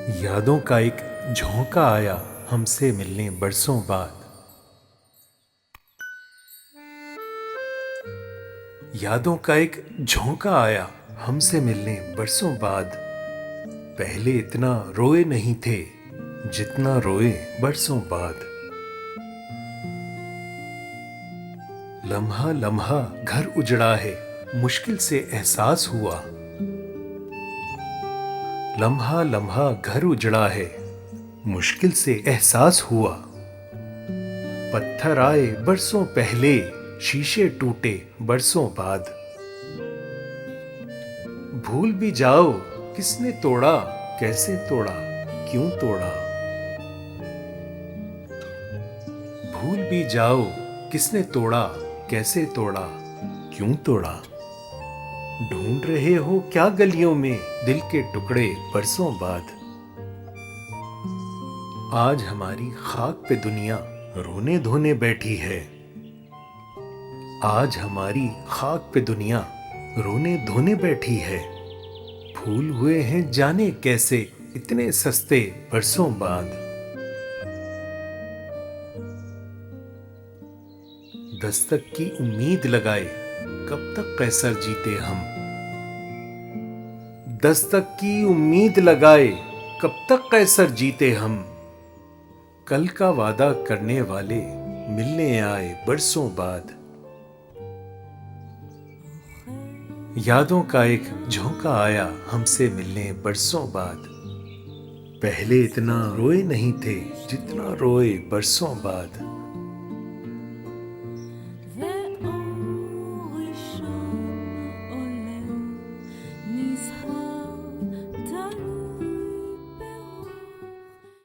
यादों का एक झोंका आया हमसे मिलने बरसों बाद। यादों का एक झोंका आया हमसे मिलने बरसों बाद। पहले इतना रोए नहीं थे जितना रोए बरसों बाद। लम्हा लम्हा घर उजड़ा है मुश्किल से एहसास हुआ। लम्हा लम्हा घर उजड़ा है मुश्किल से एहसास हुआ। पत्थर आए बरसों पहले शीशे टूटे बरसों बाद। भूल भी जाओ किसने तोड़ा कैसे तोड़ा क्यों तोड़ा। भूल भी जाओ किसने तोड़ा कैसे तोड़ा क्यों तोड़ा। ढूंढ रहे हो क्या गलियों में दिल के टुकड़े बरसों बाद। आज हमारी खाक पे दुनिया रोने धोने बैठी है। आज हमारी खाक पे दुनिया रोने धोने बैठी है। फूल हुए हैं जाने कैसे इतने सस्ते बरसों बाद। दस्तक की उम्मीद लगाए कब तक कैसर जीते हम। दस्तक की उम्मीद लगाए कब तक कैसर जीते हम। कल का वादा करने वाले मिलने आए बरसों बाद। यादों का एक झोंका आया हमसे मिलने बरसों बाद। पहले इतना रोए नहीं थे जितना रोए बरसों बाद।